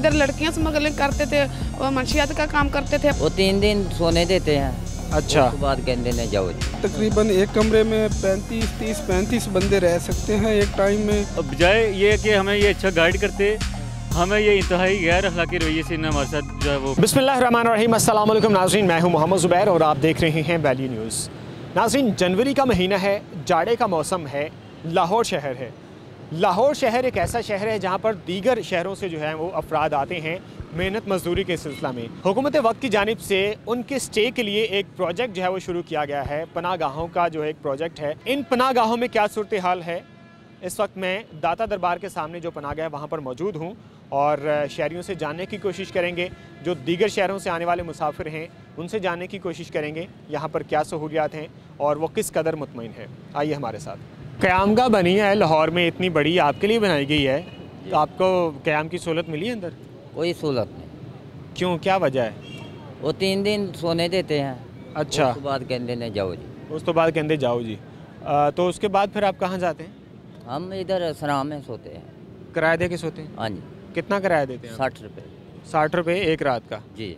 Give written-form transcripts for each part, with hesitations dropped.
इधर लड़कियां स्मगलिंग करते थे और मंशियात का काम करते थे। वो 3 दिन सोने देते हैं। अच्छा, उसके बाद कहते हैं जाओ जी। तकरीबन एक कमरे में 35 बंदे रह सकते हैं एक टाइम में। बजाय ये कि हमें ये अच्छा गाइड करते, हमें ये इंतहाई गैर अखलाकी रवैये से हमारे साथ जो है वो। बिस्मिल्लाहिर्रहमानिर्रहीम, अस्सलाम वालेकुम नाज़रीन, मैं हूं मोहम्मद ज़ुबैर और आप देख रहे हैं वैल्यू न्यूज़। नाज़रीन, जनवरी का महीना है, जाड़े का मौसम है, लाहौर शहर है। लाहौर शहर एक ऐसा शहर है जहां पर दीगर शहरों से जो है वो अफराद आते हैं मेहनत मजदूरी के सिलसिला में। हुकूमत वक्त की जानिब से उनके स्टे के लिए एक प्रोजेक्ट जो है वो शुरू किया गया है, पनागाहों का जो एक प्रोजेक्ट है। इन पनागाहों में क्या सूरत हाल है, इस वक्त मैं दाता दरबार के सामने जो पनागाह है वहाँ पर मौजूद हूँ और शहरियों से जानने की कोशिश करेंगे, जो दीगर शहरों से आने वाले मुसाफिर हैं उनसे जानने की कोशिश करेंगे यहाँ पर क्या सहूलियात हैं और वो किस कदर मुतमईन है। आइए हमारे साथ। क़यामगाह बनी है लाहौर में, इतनी बड़ी आपके लिए बनाई गई है, तो आपको क़याम की सहूलत मिली है अंदर? कोई सहूलत नहीं। क्यों, क्या वजह है? वो 3 दिन सोने देते हैं। अच्छा, उसके बाद कहते हैं जाओ जी। उस तो बाद कहते जाओ जी। तो उसके बाद फिर आप कहाँ जाते हैं? हम इधर सराम में सोते हैं। किराया दे के सोते हैं? हाँ जी। कितना किराया देते हैं? 60 रुपये। 60 रुपये एक रात का। जी।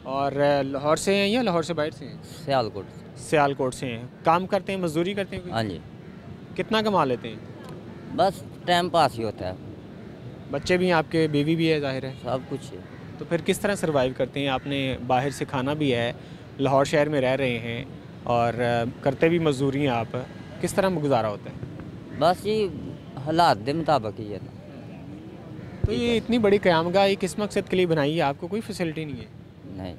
और लाहौर से हैं या लाहौर से बाहर से हैं? सियालकोट। सियालकोट से हैं। काम करते हैं, मजदूरी करते हैं कोई? हाँ जी। कितना कमा लेते हैं? बस टाइम पास ही होता है। बच्चे भी हैं आपके, बीवी भी है जाहिर है? सब कुछ है। तो फिर किस तरह सर्वाइव करते हैं? आपने बाहर से खाना भी है, लाहौर शहर में रह रहे हैं और करते भी मजदूरी हैं आप, किस तरह गुजारा होता है? बस ये हालात के मुताबिक ही है। तो ये इतनी बड़ी क़यामगाह ये किस मकसद के लिए बनाई है? आपको कोई फैसिलिटी नहीं है? नहीं।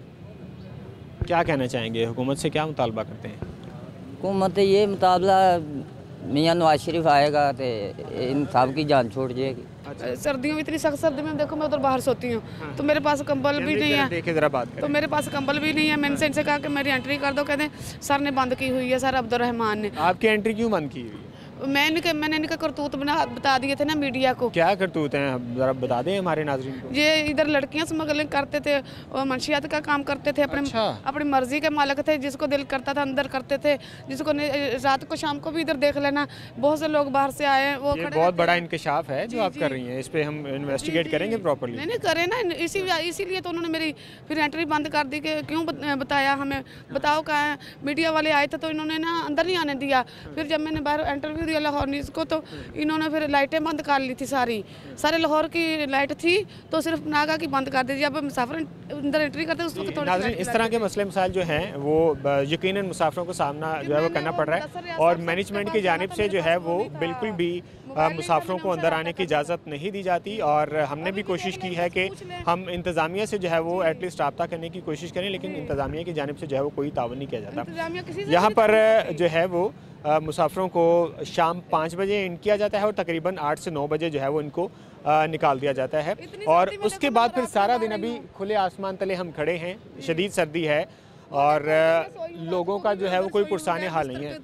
क्या कहना चाहेंगे, हुकूमत से क्या मुतालबा करते हैं? हुकूमत ये मुताबला मियाँ नवाज शरीफ आएगा तो इन सब की जान छोड़ जाएगी। सर्दियों में इतनी सख्त सर्दी में देखो मैं उधर बाहर सोती हूँ तो मेरे पास कंबल भी नहीं है। देखे जरा बात करें। तो मेरे पास कंबल भी नहीं है। मैंने से इनसे कहा कि मेरी एंट्री कर दो, कहते हैं सर ने बंद की हुई है, सर अब्दुर्रहमान ने। आपकी एंट्री क्यों बंद की हुई है? मैंने इनका करतूत बता दिए थे ना मीडिया को। क्या करतूत हैं, जरा बता दें हमारे नाज़रीन को। ये इधर लड़कियां स्मगलिंग करते थे और मंशियात का काम करते थे। अपनी मर्जी के मालिक थे, जिसको दिल करता था अंदर करते थे, जिसको रात को शाम को भी इधर देख लेना। बहुत से लोग बाहर से आए, वो ये बहुत बड़ा इंकशाफ है जो आप कर रही हैं, इस पे हम इन्वेस्टिगेट करेंगे प्रॉपर्ली। नहीं करे ना, इसीलिए तो उन्होंने मेरी फिर एंट्री बंद कर दी कि क्यों बताया हमें, बताओ कहाँ है। मीडिया वाले आए थे तो इन्होंने ना अंदर नहीं आने दिया। फिर जब मैंने बाहर इंटरव्यू दिया लाहौर न्यूज़ को तो इन्होंने फिर लाइटें बंद कर ली थी, सारे लाहौर की लाइट थी तो सिर्फ नागा की बंद कर दी। जब मुसाफिर अंदर एंट्री करते उस वक्त थोड़ी इस तरह के मसले मसाइल जो हैं वो यकीनन मुसाफिरों को सामना जो है वो करना पड़ रहा है और मैनेजमेंट की जानिब से जो है वो बिल्कुल भी मुसाफिरों को अंदर आने की इजाज़त नहीं दी जाती। और हमने भी कोशिश की है कि हम इंतज़ामिया से जो है वो एटलीस्ट रब्ता करने की कोशिश करें, लेकिन इंतज़ामिया की जानिब से जो है वो कोई तावन नहीं किया जाता। यहाँ पर जो है वो मुसाफिरों को शाम 5 बजे इन किया जाता है और तकरीबन 8 से 9 बजे जो है वो इनको निकाल दिया जाता है। और उसके बाद फिर सारा दिन अभी खुले आसमान तले हम खड़े हैं, शदीद सर्दी है और लोगों का जो है वो कोई पुरसाने हाल नहीं है।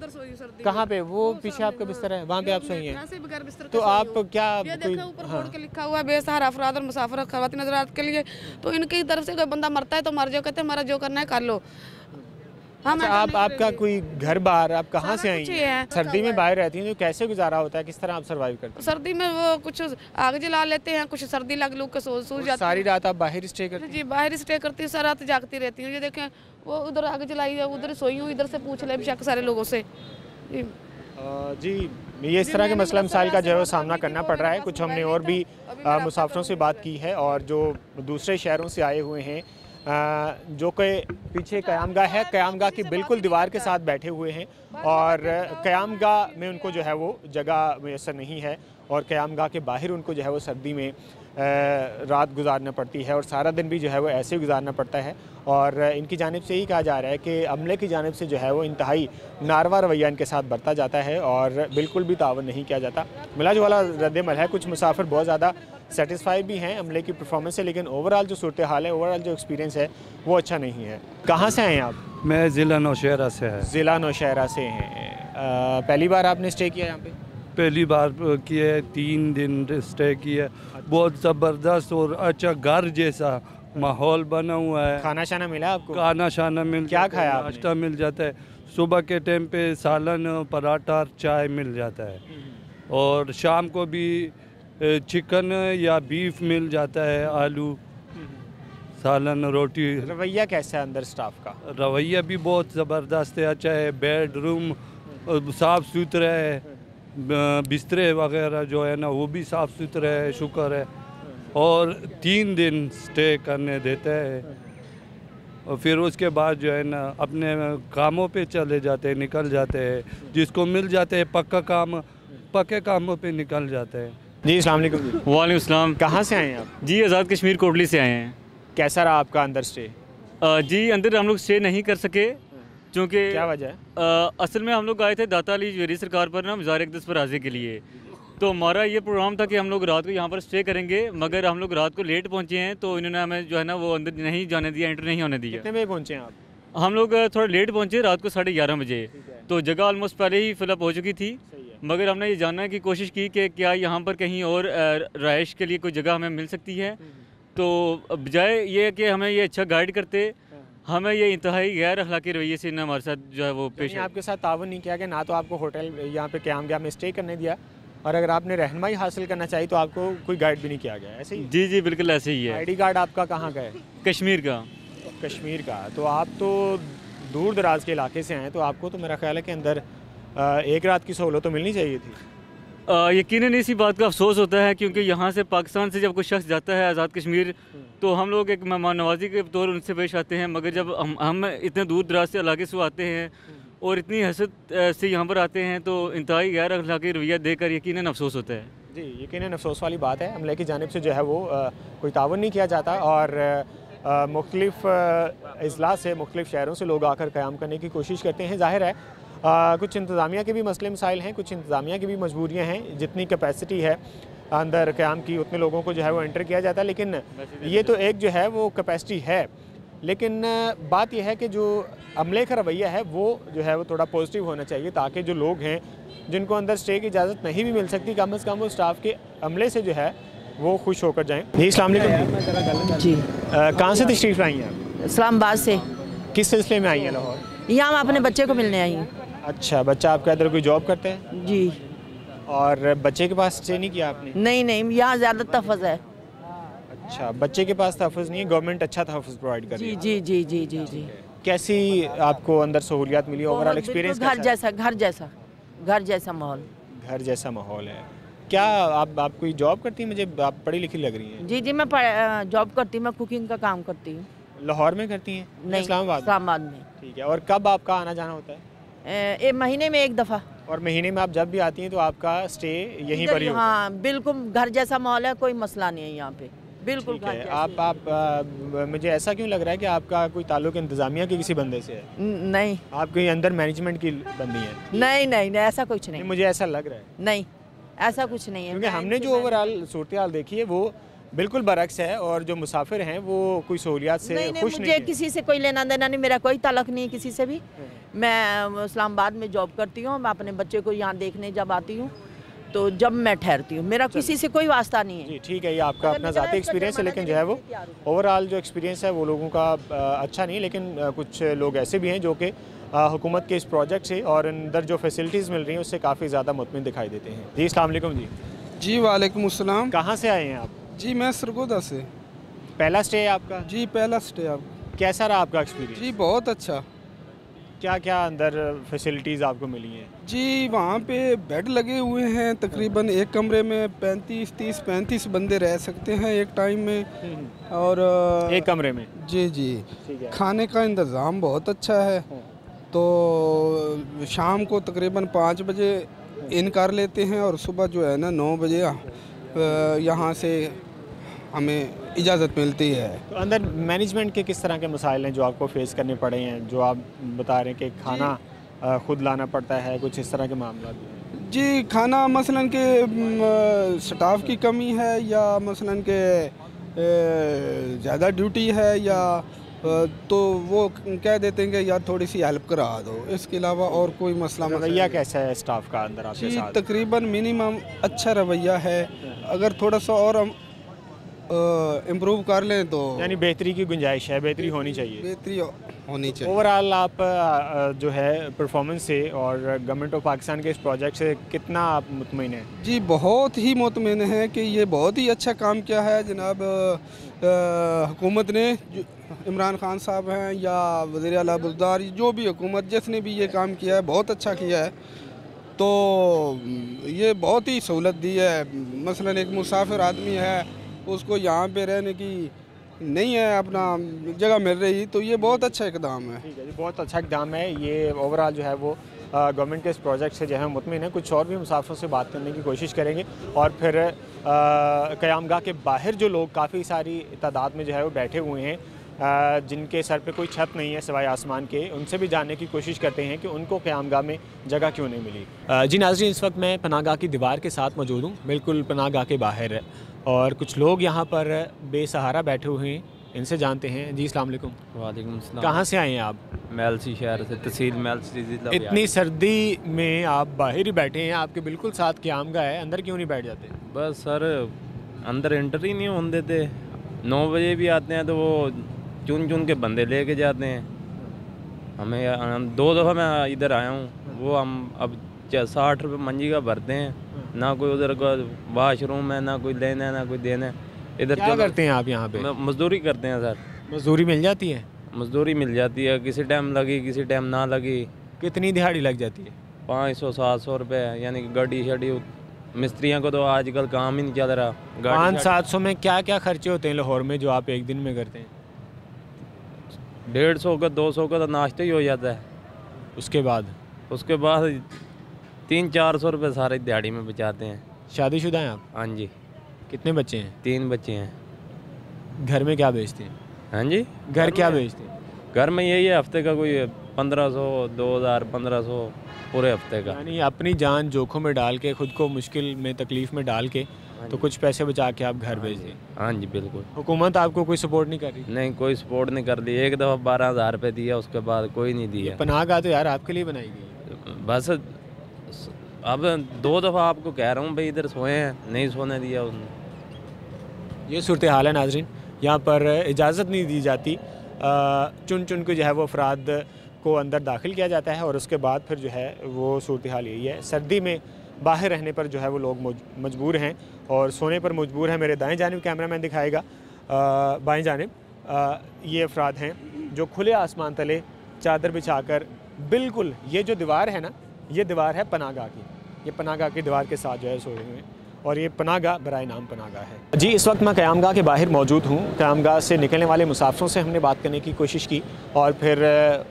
कहाँ पे? वो पीछे आपका बिस्तर है, वहाँ पे आप सोई हैं। तो आप क्या ऊपर लिखा हुआ है बेसहारा अफराद और मुसाफिर ख़वातीन हज़रात के लिए। तो इनकी तरफ से कोई बंदा मरता है तो मर जाओ, कहते हैं हमारा जो करना है कर लो। अच्छा, आपका कोई घर बार, आप कहाँ से आई हैं? सर्दी में बाहर रहती हैं तो कैसे गुजारा होता है, किस तरह आप सर्वाइव करते हैं? सर्दी में वो कुछ आग जला लेते हैं, कुछ सर्दी लग के सूझ जाती है। सारी रात आप बाहर स्टे करते हैं? जी बाहर स्टे करती हूँ, सारी रात जागती रहती हूँ। ये देखें वो उधर आग जलाई है, उधर सोई हूँ, इधर से पूछ ले बेशक सारे लोगों से। जी ये इस तरह के मसला मसाइल का जो है वो सामना करना पड़ रहा है। कुछ हमने और भी मुसाफिरों से बात की है और जो दूसरे शहरों से आए हुए हैं जो कि पीछे क़यामगाह है, क़यामगाह की बिल्कुल दीवार के साथ बैठे हुए हैं और क़यामगाह में उनको जो है वो जगह मैसर नहीं है और क़यामगाह के बाहर उनको जो है वो सर्दी में रात गुजारना पड़ती है और सारा दिन भी जो है वो ऐसे ही गुजारना पड़ता है। और इनकी जानिब से यही कहा जा रहा है कि अमले की जानिब से जो है वो इंतहाई नारवा रवैया इनके साथ बरता जाता है और बिल्कुल भी तावन नहीं किया जाता। मिलाज वाला रद्दमल है। कुछ मुसाफिर बहुत ज़्यादा सेटिस्फाई भी हैं अमले की परफॉर्मेंस से, लेकिन ओवरऑल जो सूरत हाल है, ओवरऑल जो एक्सपीरियंस है वो अच्छा नहीं है। कहाँ से आए हैं आप? मैं ज़िला नौशहरा से है। ज़िला नौशहरा से हैं। पहली बार आपने स्टे किया यहाँ पे? पहली बार किए, 3 दिन स्टे किया। बहुत ज़बरदस्त और अच्छा घर जैसा माहौल बना हुआ है। खाना शाना मिला आपको? खाना शाना मिल, क्या खाया आपने? नाश्ता मिल जाता है। सुबह के टाइम पे सालन, पराठा, चाय मिल जाता है और शाम को भी चिकन या बीफ मिल जाता है, आलू सालन रोटी। रवैया कैसा है अंदर स्टाफ का? रवैया भी बहुत ज़बरदस्त है, अच्छा है। बेडरूम साफ़ सुथरा है, बिस्तरे वगैरह जो है ना वो भी साफ़ सुथरा है, शुक्र है। और 3 दिन स्टे करने देता है और फिर उसके बाद जो है ना अपने कामों पे चले जाते हैं, निकल जाते हैं। जिसको मिल जाते हैं पक्का काम, पक्के कामों पे निकल जाते हैं। जी अस्सलाम वालेकुम जी। वालेकुम सलाम। कहाँ से आए हैं आप? जी आज़ाद कश्मीर कोटली से आए हैं। कैसा रहा आपका अंदर स्टे? जी अंदर हम लोग स्टे नहीं कर सके क्योंकि क्या वजह है? असल में हम लोग आए थे दाता अली जवेरी सरकार पर ना मज़ार अक़दस पर हाज़िरी के लिए। तो हमारा ये प्रोग्राम था कि हम लोग रात को यहाँ पर स्टे करेंगे, मगर हम लोग रात को लेट पहुँचे हैं तो इन्होंने हमें जो है ना वो अंदर नहीं जाने दिया, एंटर नहीं होने दिया। कितने बजे पहुँचे हैं आप? हम लोग थोड़ा लेट पहुँचे, रात को 11:30 बजे। तो जगह ऑलमोस्ट पहले ही फिलअप हो चुकी थी, मगर हमने ये जानने की कोशिश की कि क्या यहाँ पर कहीं और रहाइश के लिए कोई जगह हमें मिल सकती है। तो बजाय ये कि हमें ये अच्छा गाइड करते, हमें ये इंतहाई गैर अखलाकी रवैये से हमारे साथ जो है वो पेश यानी आपके साथ तावन नहीं किया कि ना तो आपको होटल यहाँ पे क़यामगाह में स्टे करने दिया, और अगर आपने रहनुमाई हासिल करना चाहिए तो आपको कोई गाइड भी नहीं किया गया, ऐसे ही? जी जी बिल्कुल ऐसे ही है। आईडी कार्ड आपका कहाँ का है? कश्मीर का। कश्मीर का। तो आप तो दूर दराज के इलाके से हैं, तो आपको तो मेरा ख्याल है कि अंदर एक रात की सहूलत तो मिलनी चाहिए थी। यकीनन इसी बात का अफसोस होता है क्योंकि यहाँ से पाकिस्तान से जब कोई शख्स जाता है आज़ाद कश्मीर तो हम लोग एक मेहमान नवाजी के तौर उनसे पेश आते हैं, मगर जब हम इतने दूर दराज से इलाके से आते हैं और इतनी हसद से यहाँ पर आते हैं तो इंतहाई गैर अखलाकी रवैया देखकर यकीनन अफसोस होता है। जी यकीनन अफसोस वाली बात है। अमले की जानिब से जो है वो कोई तावन नहीं किया जाता, और मुख्तलिफ अजला से मुख्तलिफ शहरों से लोग आकर क़याम करने की कोशिश करते हैं। ज़ाहिर है कुछ इंतज़ामिया के भी मसले मसाइल हैं, कुछ इंतज़ामिया की भी मजबूरियाँ हैं। जितनी कैपेसिटी है अंदर क़याम की उतने लोगों को जो है वो एंटर किया जाता है, लेकिन ये तो एक जो है वो कैपेसिटी है। लेकिन बात यह है कि जो अमले का रवैया है वो जो है वो थोड़ा पॉजिटिव होना चाहिए, ताकि जो लोग हैं जिनको अंदर स्टे की इजाज़त नहीं भी मिल सकती, कम अज़ कम वो स्टाफ के अमले से जो है वो खुश होकर जाएँ। जी अस्सलाम वालेकुम जी। कहाँ से तशरीफ़ लाई हैं आप? इस्लामाबाद से। किस सिलसिले में आई हैं लाहौर? यहाँ हम अपने बच्चे को मिलने आई हूँ। अच्छा, बच्चा आपका इधर कोई जॉब करते हैं? जी। और बच्चे के पास स्टे नहीं किया आपने? नहीं नहीं, यहाँ ज़्यादा तहफ़्फ़ुज़ है। अच्छा, बच्चे के पास तहफ़्फ़ुज़ नहीं है, गवर्नमेंट अच्छा तहफ़्फ़ुज़ प्रोवाइड कर रही जी है। जी जी जी जी जी। कैसी आपको अंदर सहूलियात मिली? ओवरऑल एक्सपीरियंस घर जैसा, घर जैसा, घर जैसा माहौल। घर जैसा माहौल है। क्या आप कोई जॉब करती हैं? मुझे आप पढ़ी लिखी लग रही हैं। जी जी, मैं जॉब करती हूँ, मैं कुकिंग का काम करती हूँ। लाहौर में करती हैं? नहीं, इस्लामाबाद में। ठीक है। और कब आपका आना जाना होता है? महीने में एक दफ़ा। और महीने में आप जब भी आती हैं तो आपका स्टे यहीं पर ही होता है? हाँ बिल्कुल, घर जैसा माहौल है, कोई मसला नहीं है यहाँ पे, बिल्कुल घर जैसा। आप मुझे ऐसा क्यों लग रहा है कि आपका कोई ताल्लुक इंतज़ामिया के किसी बंदे से है? नहीं। आप कहीं अंदर मैनेजमेंट की बंदी हैं? नहीं नहीं नहीं, ऐसा कुछ नहीं। मुझे ऐसा लग रहा है। नहीं, ऐसा कुछ नहीं है, क्योंकि हमने जो ओवरऑल सूरत हाल देखी है वो बिल्कुल बरक्स है, और जो मुसाफिर हैं वो कोई सहूलियात से नहीं, खुश नहीं मुझे है। किसी से कोई लेना देना नहीं, मेरा कोई ताल्लुक नहीं है किसी से भी। मैं इस्लामाबाद में जॉब करती हूँ, मैं अपने बच्चे को यहाँ देखने जब आती हूँ तो जब मैं ठहरती हूँ, मेरा किसी से कोई वास्ता नहीं है। जी ठीक है, ये आपका अपना ज़ाती एक्सपीरियंस है, लेकिन जो है वो ओवरऑल जो एक्सपीरियंस है वो लोगों का अच्छा नहीं, लेकिन कुछ लोग ऐसे भी हैं जो कि हुकूमत के इस प्रोजेक्ट से और अंदर जो फैसिलिटीज़ मिल रही हैं उससे काफ़ी ज़्यादा मुतमिन दिखाई देते हैं। जी अस्सलाम वालेकुम जी। जी वालेकुम अस्सलाम। कहाँ से आए हैं आप? जी मैं सरगोदा से। पहला स्टे है आपका? जी पहला स्टे। आप कैसा रहा आपका एक्सपीरियंस? जी बहुत अच्छा। क्या क्या अंदर फैसिलिटीज़ आपको मिली हैं? जी वहाँ पे बेड लगे हुए हैं, तकरीबन एक कमरे में 35 बंदे रह सकते हैं एक टाइम में। और एक कमरे में? जी जी। ठीक है। खाने का इंतज़ाम बहुत अच्छा है। तो शाम को तकरीबन 5 बजे इन कर लेते हैं और सुबह जो है ना 9 बजे यहाँ से हमें इजाज़त मिलती है। तो अंदर मैनेजमेंट के किस तरह के मसाइल हैं जो आपको फेस करने पड़े हैं, जो आप बता रहे हैं कि खाना खुद लाना पड़ता है, कुछ इस तरह के मामला भी हैं? जी खाना मसलन के स्टाफ की कमी है, या मसलन के ज़्यादा ड्यूटी है, या तो वो कह देते हैं कि यार थोड़ी सी हेल्प करा दो, इसके अलावा और कोई मसला। रवैया कैसा है स्टाफ का अंदर आपके जी साथ? तकरीबन मिनिमम अच्छा रवैया है। अगर थोड़ा सा और इम्प्रूव कर लें तो यानी बेहतरी की गुंजाइश है, बेहतरी होनी चाहिए। बेहतरी होनी चाहिए। ओवरऑल आप जो है परफॉर्मेंस से और गवर्नमेंट ऑफ पाकिस्तान के इस प्रोजेक्ट से कितना आप मुतमईन हैं? जी बहुत ही मुतमईन है कि ये बहुत ही अच्छा काम किया है जनाब हुकूमत ने। इमरान खान साहब हैं या वज़ीर आला बुज़दार, जो भी हुकूमत जिसने भी ये काम किया है बहुत अच्छा किया है। तो ये बहुत ही सहूलत दी है। मसलन एक मुसाफिर आदमी है, उसको यहाँ पे रहने की नहीं है अपना जगह मिल रही, तो ये बहुत अच्छा इकदाम है। ठीक है जी, बहुत अच्छा इकदाम है ये। ओवरऑल जो है वो गवर्नमेंट के इस प्रोजेक्ट से जो है मुतमिन है। कुछ और भी मुसाफिरों से बात करने की कोशिश करेंगे और फिर क़यामगाह के बाहर जो लोग काफ़ी सारी तादाद में जो है वो बैठे हुए हैं, जिनके सर पे कोई छत नहीं है सिवाय आसमान के, उनसे भी जानने की कोशिश करते हैं कि उनको क़यामगाह में जगह क्यों नहीं मिली। जी नाज़रीन, इस वक्त मैं पनाहगाह की दीवार के साथ मौजूद हूँ, बिल्कुल पनाहगाह के बाहर, और कुछ लोग यहाँ पर बेसहारा बैठे हुए हैं। इनसे जानते हैं। जी अस्सलाम वालेकुम। वालेकुम अस्सलाम। कहाँ से आए हैं आप? मेलसी शहर से, तहसील मेलसी ज़िला। इतनी सर्दी में आप बाहर ही बैठे हैं, आपके बिल्कुल साथ क़यामगाह है, अंदर क्यों नहीं बैठ जाते? बस सर अंदर एंटर ही नहीं होने देते। 9 बजे भी आते हैं तो वो चुन चुन के बंदे लेके जाते हैं हमें। 2 दफ़ा मैं इधर आया हूँ, वो हम अब 60 रुपये मंजी का भरते हैं, ना कोई उधर का वाशरूम है, ना कोई लेना है, ना कोई देना है। इधर क्या करते हैं आप यहाँ पे? मजदूरी करते हैं सर। मजदूरी मिल जाती है? मजदूरी मिल जाती है, किसी टाइम लगी किसी टाइम ना लगी। कितनी दिहाड़ी लग जाती है? 500-700 रुपये, यानी कि गाड़ी शाड़ी। मिस्त्रियों को तो आजकल काम ही नहीं चल रहा। 500-700 में क्या क्या खर्चे होते हैं लाहौर में जो आप एक दिन में करते हैं? 150 का 200 का तो नाश्ता ही हो जाता है। उसके बाद 300-400 रुपये सारे दिहाड़ी में बचाते हैं। शादीशुदा हैं आप? हाँ जी। कितने बच्चे हैं? 3 बच्चे हैं। घर में क्या बेचते हैं? हाँ जी। घर क्या बेचते हैं? घर में यही है, हफ्ते का कोई 1500, 2000, 1500 पूरे हफ्ते का। यानी अपनी जान जोखों में डाल के, खुद को मुश्किल में तकलीफ़ में डाल के तो कुछ पैसे बचा के आप घर भेज दें। हाँ जी बिल्कुल। हुकूमत आपको कोई सपोर्ट नहीं कर रही? नहीं, कोई सपोर्ट नहीं कर रही। एक दफ़ा 12,000 रुपये दिया, उसके बाद कोई नहीं दिया। पनाहगाह तो यार आपके लिए बनाई गई है। बस अब 2 दफ़ा आपको कह रहा हूँ भाई इधर सोए हैं, नहीं सोने दिया उसने। ये सूरत हाल है नाजरीन, यहाँ पर इजाज़त नहीं दी जाती। चुन चुन के जो है वो अफराद को अंदर दाखिल किया जाता है और उसके बाद फिर जो है वो सूरत हाल यही है। सर्दी में बाहर रहने पर जो है वो लोग मजबूर हैं और सोने पर मजबूर हैं। मेरे दाएं जानिब कैमरामैन दिखाएगा, बाएं जानिब ये अफराद हैं जो खुले आसमान तले चादर बिछाकर, बिल्कुल ये जो दीवार है ना, ये दीवार है पनाहगाह की। ये पनाहगाह की दीवार के साथ जो है सो रहे हैं और ये पनाहगाह बराए नाम पनाहगाह है। जी इस वक्त मैं क़यामगाह के बाहर मौजूद हूँ। क़यामगाह से निकलने वाले मुसाफिरों से हमने बात करने की कोशिश की और फिर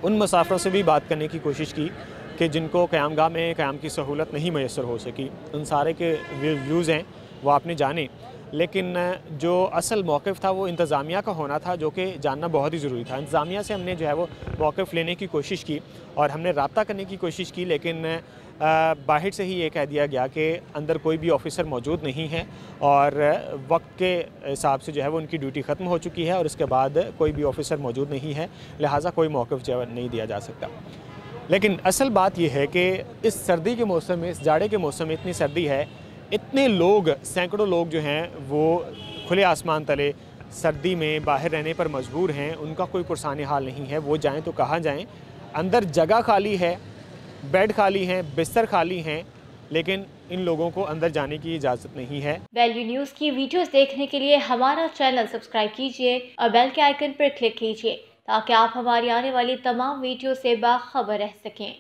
उन मुसाफिरों से भी बात करने की कोशिश की कि जिनको क़यामगाह में क़याम की सहूलत नहीं मैसर हो सकी। उन सारे के व्यूज़ हैं वो आपने जाने, लेकिन जो असल मौक़िफ़ था वो इंतज़ामिया का होना था, जो कि जानना बहुत ही ज़रूरी था। इंतज़ामिया से हमने जो है वो मौक़िफ़ लेने की कोशिश की और हमने रब्ता करने की कोशिश की, लेकिन बाहर से ही ये कह दिया गया कि अंदर कोई भी ऑफ़िसर मौजूद नहीं है और वक्त के हिसाब से जो है वो उनकी ड्यूटी ख़त्म हो चुकी है और उसके बाद कोई भी ऑफ़िसर मौजूद नहीं है, लिहाजा कोई मौक़िफ़ जो है नहीं दिया जा सकता। लेकिन असल बात यह है कि इस सर्दी के मौसम में, इस जाड़े के मौसम में इतनी सर्दी है, इतने लोग, सैकड़ों लोग जो हैं वो खुले आसमान तले सर्दी में बाहर रहने पर मजबूर हैं। उनका कोई पुरसाने हाल नहीं है, वो जाएं तो कहाँ जाएं। अंदर जगह खाली है, बेड खाली हैं, बिस्तर खाली हैं, लेकिन इन लोगों को अंदर जाने की इजाज़त नहीं है। वैल्यू न्यूज़ की वीडियोस देखने के लिए हमारा चैनल सब्सक्राइब कीजिए और बेल के आइकन पर क्लिक कीजिए ताकि आप हमारी आने वाली तमाम वीडियो से बाखबर रह सकें।